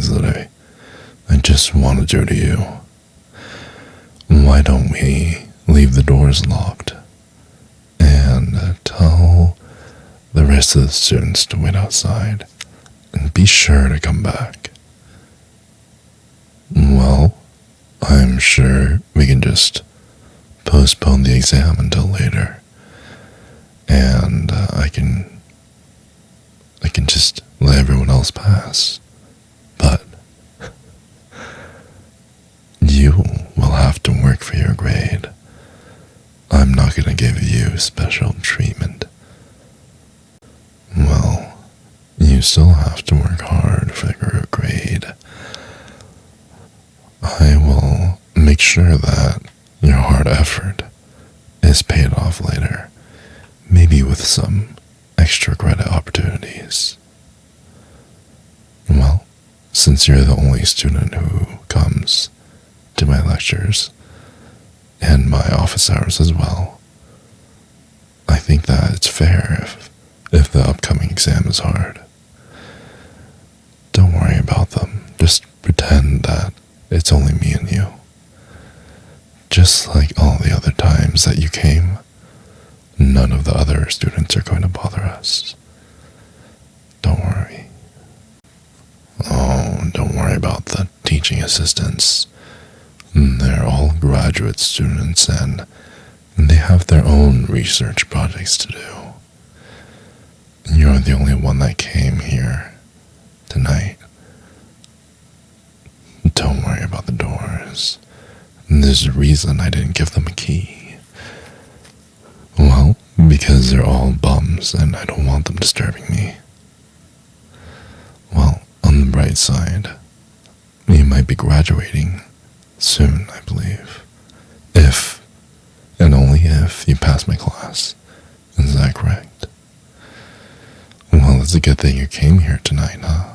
things that I just want to do to you. Why don't we leave the doors locked and tell the rest of the students to wait outside and be sure to come back? Well, I'm sure we can just postpone the exam until later, and I can just let everyone else pass. But you will have to work for your grade. I'm not going to give you special treatment. Well, you still have to work hard for your grade. I will make sure that your hard effort is paid off later, maybe with some extra credit opportunities. Well, since you're the only student who comes to my lectures and my office hours as well, I think that it's fair if the upcoming exam is hard. Don't worry about them. Just pretend that it's only me and you. Just like all the other times that you came, none of the other students are going to bother us. Don't worry. Oh, don't worry about the teaching assistants. They're all graduate students and they have their own research projects to do. You're the only one that came here tonight. Don't worry about the doors. There's a reason I didn't give them a key. Well, because they're all bums and I don't want them disturbing me. Well, on the bright side, you might be graduating soon, I believe. If, and only if, you pass my class. Is that correct? Well, it's a good thing you came here tonight, huh?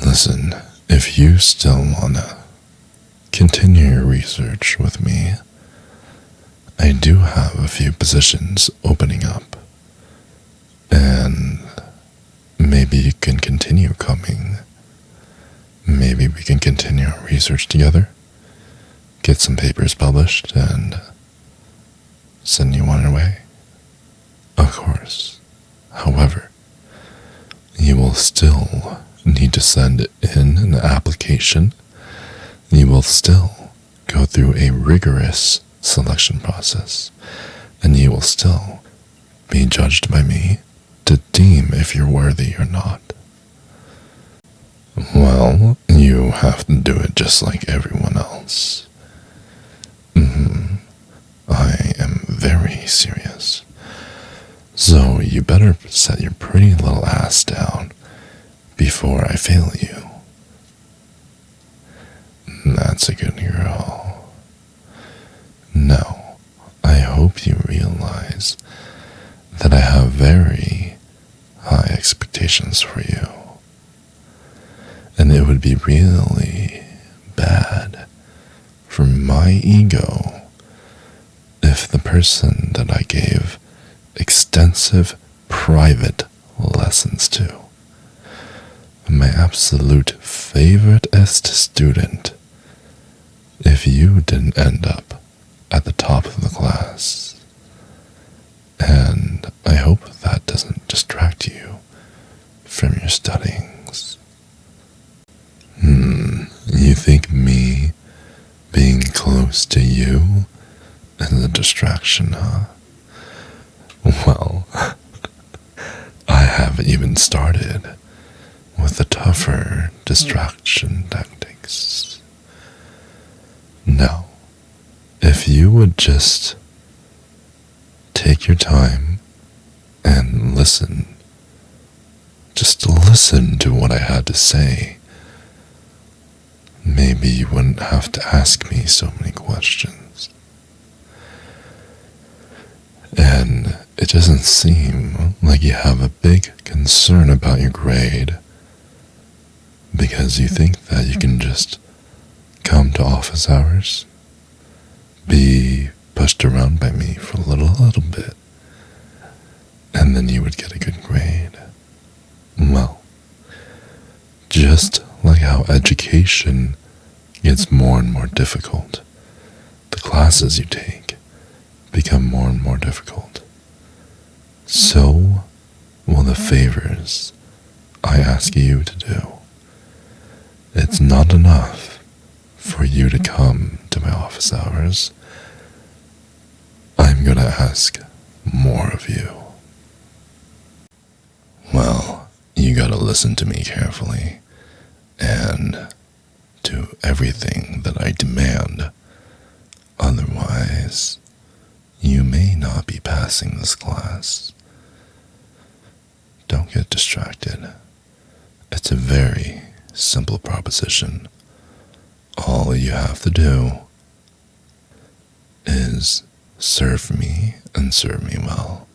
Listen, if you still wanna continue your research with me, I do have a few positions opening up, and maybe you can continue coming. Maybe we can continue our research together, get some papers published, and send you on your way. Of course. However, you will still need to send in an application. You will still go through a rigorous selection process, and you will still be judged by me to deem if you're worthy or not. Well, you have to do it just like everyone else. I am very serious. So you better set your pretty little ass down before I fail you. That's a good girl. Now, I hope you realize that I have very high expectations for you. And it would be really bad for my ego if the person that I gave extensive private lessons to, my absolute favoriteest student, if you didn't end up at the top of the class. And I hope that doesn't distract you from your studyings. You think me being close to you is a distraction, huh? Well, I haven't even started with the tougher distraction tactics. Now, if you would just take your time and listen, just listen to what I had to say, maybe you wouldn't have to ask me so many questions. And it doesn't seem like you have a big concern about your grade, because you think that you can just come to office hours, be pushed around by me for a little bit, and then you would get a good grade. Well, just like how education gets more and more difficult. The classes you take become more and more difficult. So will the favors I ask you to do. It's not enough for you to come to my office hours. I'm going to ask more of you. Well, you got to listen to me carefully and do everything that I demand. Otherwise, you may not be passing this class. Don't get distracted. It's a very simple proposition. All you have to do is serve me and serve me well.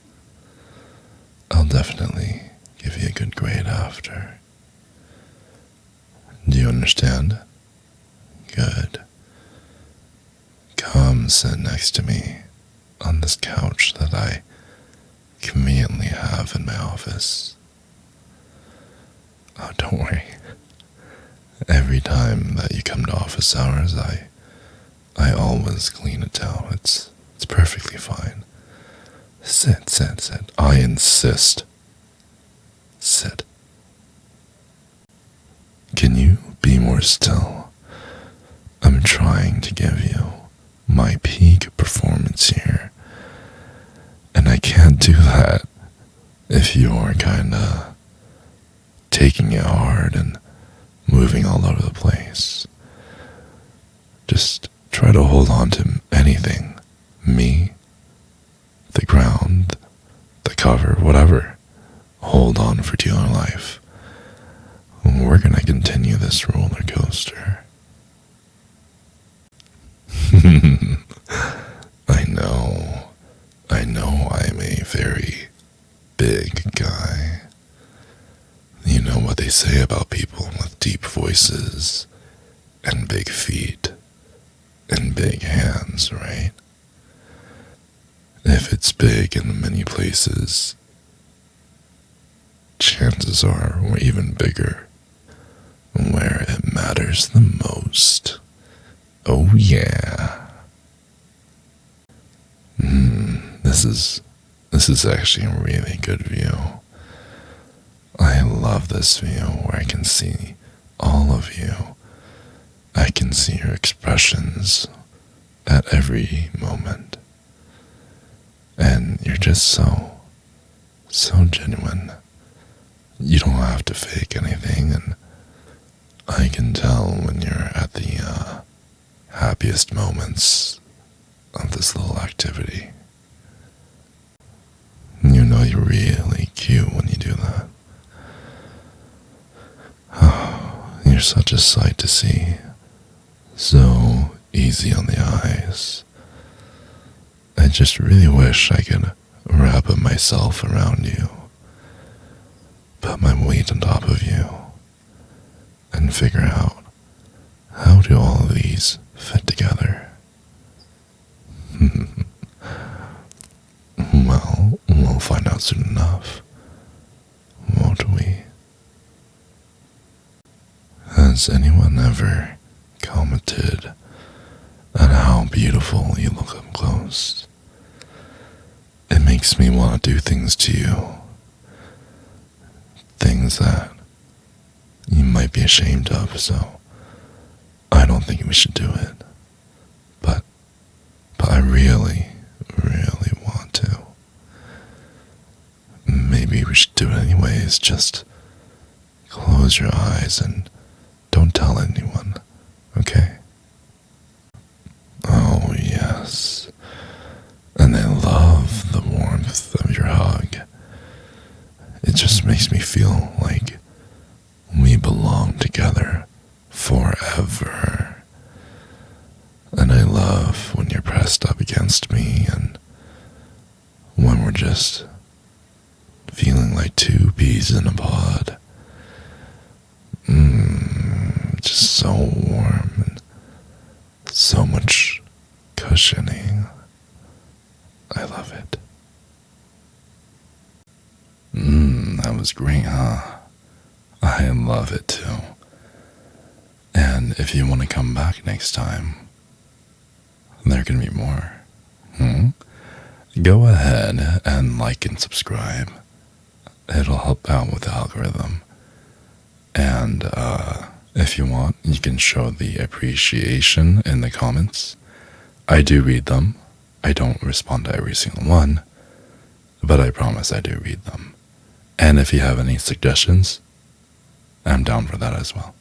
I'll definitely give you a good grade after. Do you understand? Good. Come sit next to me on this couch that I conveniently have in my office. Oh, don't worry. Every time that you come to office hours, I always clean it down. It's perfectly fine. Sit, sit, sit. I insist. Sit. Can you be more still? I'm trying to give you my peak performance here, and I can't do that if you're kinda taking it hard and moving all over the place. Just try to hold on to anything. Me, the ground, the cover, whatever. Hold on for dear life. We're gonna continue this roller coaster. I know I'm a very big guy. You know what they say about people with deep voices and big feet and big hands, right? If it's big in many places, chances are we're even bigger where it matters the most. Oh yeah. This is actually a really good view. I love this view where I can see all of you. I can see your expressions at every moment. And you're just so genuine. You don't have to fake anything, and I can tell when you're at the happiest moments of this little activity. You know you're really cute when you do that. Oh, you're such a sight to see. So easy on the eyes. I just really wish I could wrap myself around you, put my weight on top of you, and figure out how do all of these fit together. Well, we'll find out soon enough, won't we? Has anyone ever commented on how beautiful you look up close? It makes me want to do things to you, things that you might be ashamed of, so I don't think we should do it. But I really want to. Maybe we should do it anyways. Just close your eyes and don't tell anyone, okay? Oh, yes. And I love the warmth of your hug. It just makes me feel like we belong together forever. And I love when you're pressed up against me and when we're just feeling like two peas in a pod. Just so warm and so much cushioning. I love it. That was great, huh? I love it too. And if you want to come back next time, there can be more. Go ahead and like and subscribe. It'll help out with the algorithm. And if you want, you can show the appreciation in the comments. I do read them. I don't respond to every single one, but I promise I do read them. And if you have any suggestions, I'm down for that as well.